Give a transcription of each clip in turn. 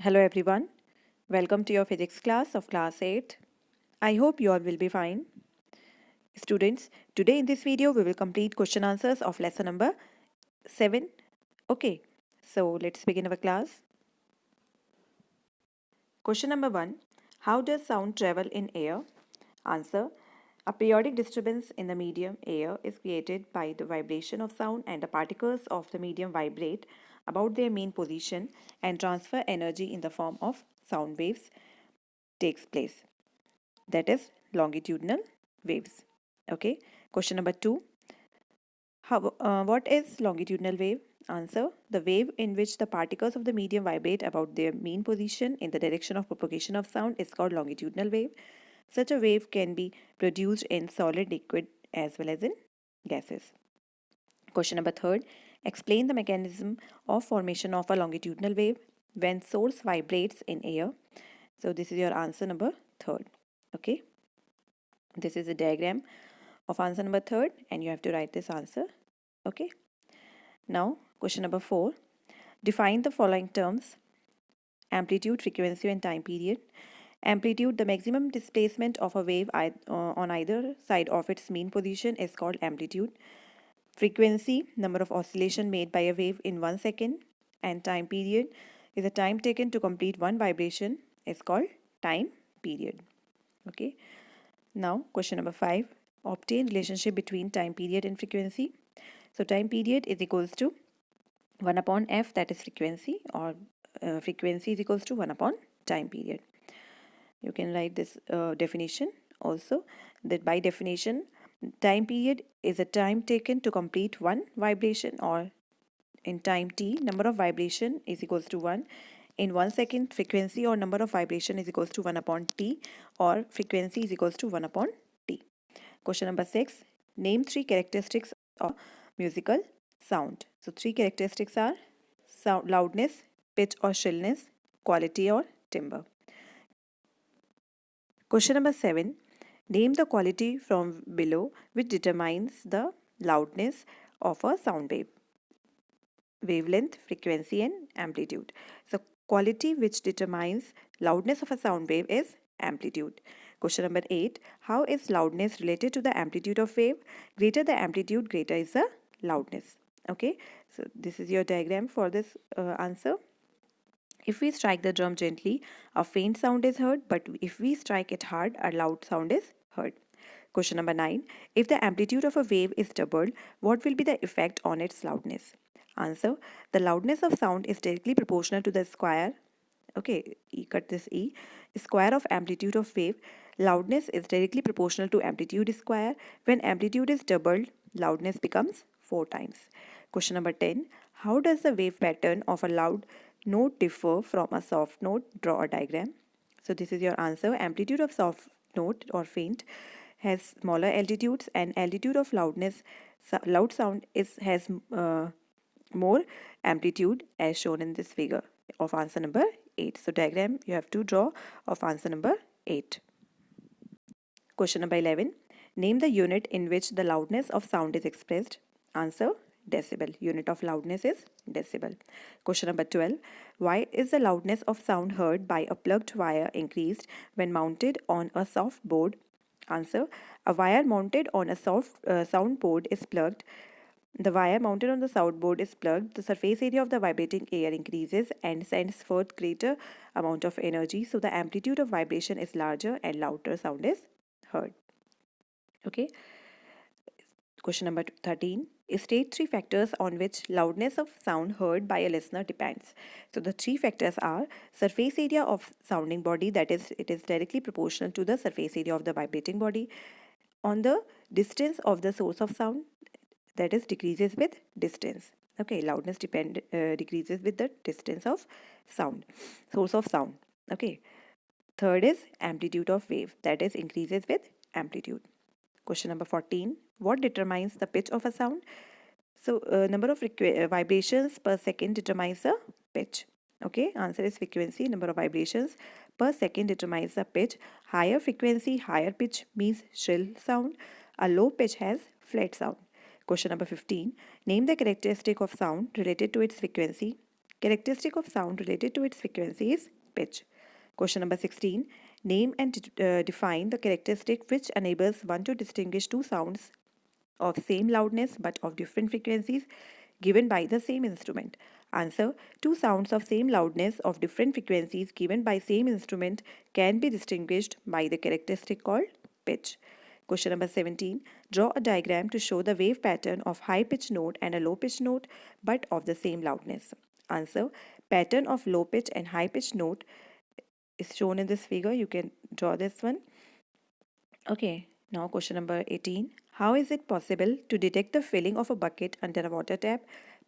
Hello everyone, welcome to your physics class of class 8. I hope you all will be fine. Students, today in this video we will complete question answers of lesson number 7. Okay, so let's begin our class. Question number 1. How does sound travel in air? Answer. A periodic disturbance in the medium air is created by the vibration of sound, and the particles of the medium vibrate about their mean position and transfer energy in the form of sound waves takes place. That is longitudinal waves. Okay. Question number 2. What is longitudinal wave? Answer. The wave in which the particles of the medium vibrate about their mean position in the direction of propagation of sound is called longitudinal wave. Such a wave can be produced in solid, liquid as well as in gases. Question number 3. Explain the mechanism of formation of a longitudinal wave when source vibrates in air. So this is your answer number 3. Okay. This is a diagram of answer number 3 and you have to write this answer. Okay. Now question number 4. Define the following terms: amplitude, frequency and time period. Amplitude, the maximum displacement of a wave on either side of its mean position, is called amplitude. Frequency, number of oscillation made by a wave in 1 second. And time period is the time taken to complete one vibration, is called time period. Okay. Now question number 5. Obtain relationship between time period and frequency. So time period is equals to 1 upon f, that is frequency, or frequency is equals to 1 upon time period. You can write this definition also, that by definition time period is a time taken to complete one vibration, or in time t, number of vibration is equals to 1. In 1 second, frequency or number of vibration is equals to 1 upon t, or frequency is equals to 1 upon t. Question number 6. Name 3 characteristics of musical sound. So 3 characteristics are sound, loudness, pitch or shrillness, quality or timbre. Question number 7. Name the quality from below which determines the loudness of a sound wave. Wavelength, frequency and amplitude. So quality which determines loudness of a sound wave is amplitude. Question number 8. How is loudness related to the amplitude of wave? Greater the amplitude, greater is the loudness. Okay, so this is your diagram for this answer. If we strike the drum gently, a faint sound is heard, but if we strike it hard, a loud sound is heard. Question number 9. If the amplitude of a wave is doubled, what will be the effect on its loudness? Answer. The loudness of sound is directly proportional to the square. Okay, cut this E. Square of amplitude of wave. Loudness is directly proportional to amplitude square. When amplitude is doubled, loudness becomes 4 times. Question number 10. How does the wave pattern of a loud note differ from a soft note? Draw a diagram. So this is your answer. Amplitude of soft note or faint has smaller altitudes, and altitude of loudness, loud sound has more amplitude, as shown in this figure of answer number 8. So diagram you have to draw of answer number 8. Question number 11. Name the unit in which the loudness of sound is expressed. Answer. Decibel. Unit of loudness is decibel. Question number 12. Why is the loudness of sound heard by a plugged wire increased when mounted on a soft board? Answer. A wire mounted on a sound board is plugged. The wire mounted on the sound board is plugged. The surface area of the vibrating air increases and sends forth greater amount of energy. So the amplitude of vibration is larger and louder sound is heard. Okay. Question number 13. State 3 factors on which loudness of sound heard by a listener depends. So the 3 factors are surface area of sounding body, that is, it is directly proportional to the surface area of the vibrating body. On the distance of the source of sound, that is decreases with distance. Okay, loudness decreases with the distance of sound, source of sound. Okay. Third is amplitude of wave, that is increases with amplitude. Question number 14. What determines the pitch of a sound? So number of vibrations per second determines the pitch. Okay, answer is frequency. Number of vibrations per second determines the pitch. Higher frequency, higher pitch means shrill sound. A low pitch has flat sound. Question number 15. Name the characteristic of sound related to its frequency. Characteristic of sound related to its frequency is pitch. Question number 16. Name and define the characteristic which enables one to distinguish two sounds of same loudness but of different frequencies given by the same instrument. Answer. Two sounds of same loudness of different frequencies given by same instrument can be distinguished by the characteristic called pitch. Question number 17. Draw a diagram to show the wave pattern of high pitch note and a low pitch note but of the same loudness. Answer. Pattern of low pitch and high pitch note is shown in this figure. You can draw this one. Okay, now question number 18. How is it possible to detect the filling of a bucket under a water tap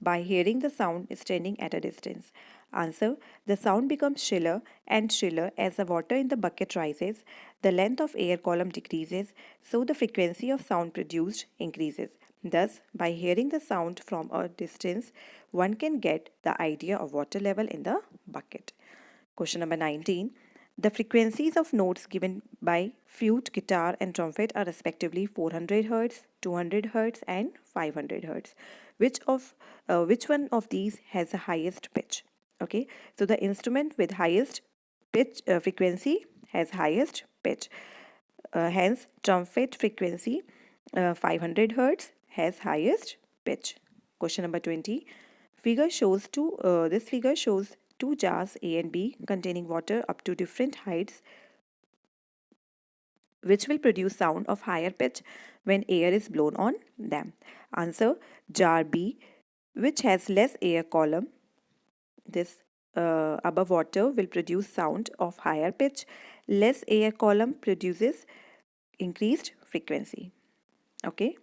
by hearing the sound standing at a distance? Answer. The sound becomes shriller as the water in the bucket rises, the length of air column decreases, so the frequency of sound produced increases. Thus, by hearing the sound from a distance, one can get the idea of water level in the bucket. Question number 19. The frequencies of notes given by flute, guitar, and trumpet are respectively 400 Hz, 200 Hz, and 500 Hz. Which one of these has the highest pitch? Okay, so the instrument with highest pitch frequency has highest pitch. Hence, trumpet frequency 500 Hz has highest pitch. Question number 20. This figure shows two jars A and B containing water up to different heights which will produce sound of higher pitch when air is blown on them. Answer. Jar B, which has less air column, this above water will produce sound of higher pitch. Less air column produces increased frequency. Okay.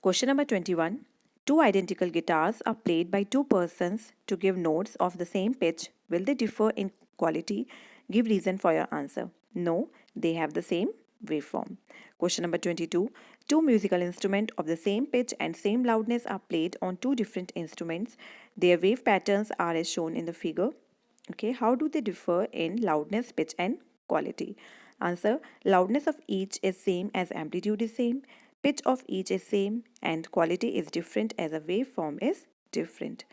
Question number 21. Two identical guitars are played by two persons to give notes of the same pitch. Will they differ in quality? Give reason for your answer. No, they have the same waveform. Question number 22. Two musical instruments of the same pitch and same loudness are played on two different instruments. Their wave patterns are as shown in the figure. Okay, how do they differ in loudness, pitch, and quality? Answer. Loudness of each is same as amplitude is same. Pitch of each is same and quality is different as a waveform is different.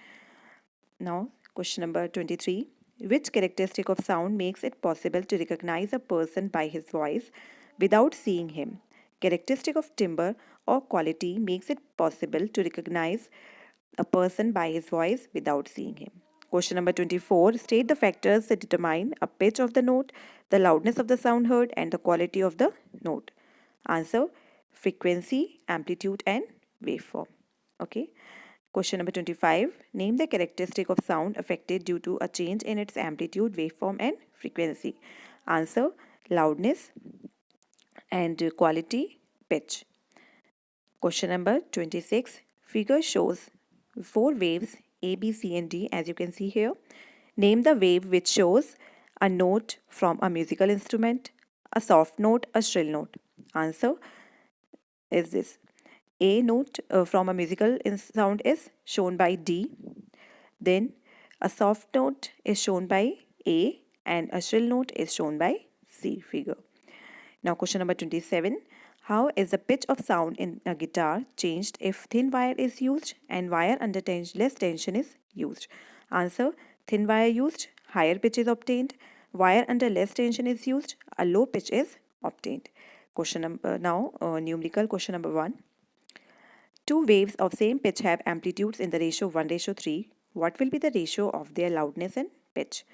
Now, question number 23. Which characteristic of sound makes it possible to recognize a person by his voice without seeing him? Characteristic of timbre or quality makes it possible to recognize a person by his voice without seeing him. Question number 24. State the factors that determine a pitch of the note, the loudness of the sound heard, and the quality of the note. Answer. Frequency, amplitude, and waveform. Okay. Question number 25. Name the characteristic of sound affected due to a change in its amplitude, waveform, and frequency. Answer. Loudness and quality, pitch. Question number 26. Figure shows four waves A, B, C, and D as you can see here. Name the wave which shows a note from a musical instrument, a soft note, a shrill note. Answer is this. A note from a musical sound is shown by D. Then a soft note is shown by A and a shrill note is shown by C figure. Now question number 27. How is the pitch of sound in a guitar changed if thin wire is used and wire under less tension is used? Answer. Thin wire used, higher pitch is obtained. Wire under less tension is used, a low pitch is obtained. Question number numerical question number 1. Two waves of same pitch have amplitudes in the ratio 1:3. What will be the ratio of their loudness and pitch?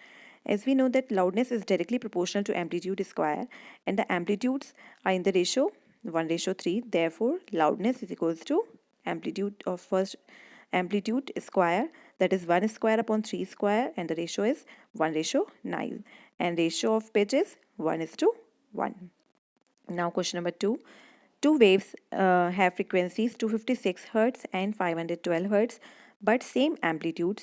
As we know that loudness is directly proportional to amplitude square and the amplitudes are in the ratio 1:3. Therefore, loudness is equals to amplitude of first amplitude square, that is 1 square upon 3 square, and the ratio is 1:9, and ratio of pitch is 1:1. Now question number 2. Two waves have frequencies 256 Hz and 512 Hz but same amplitude.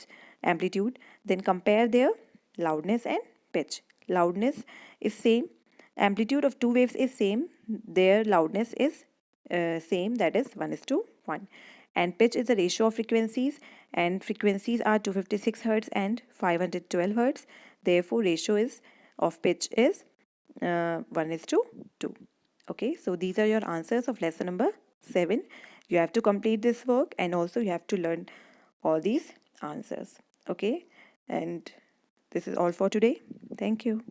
Then compare their loudness and pitch. Loudness is same, amplitude of two waves is same, their loudness is same, that is 1:1, and pitch is the ratio of frequencies and frequencies are 256 Hz and 512 Hz. Therefore ratio is of pitch is 1:2. Okay, so these are your answers of lesson number 7. You have to complete this work and also you have to learn all these answers. Okay, and this is all for today. Thank you.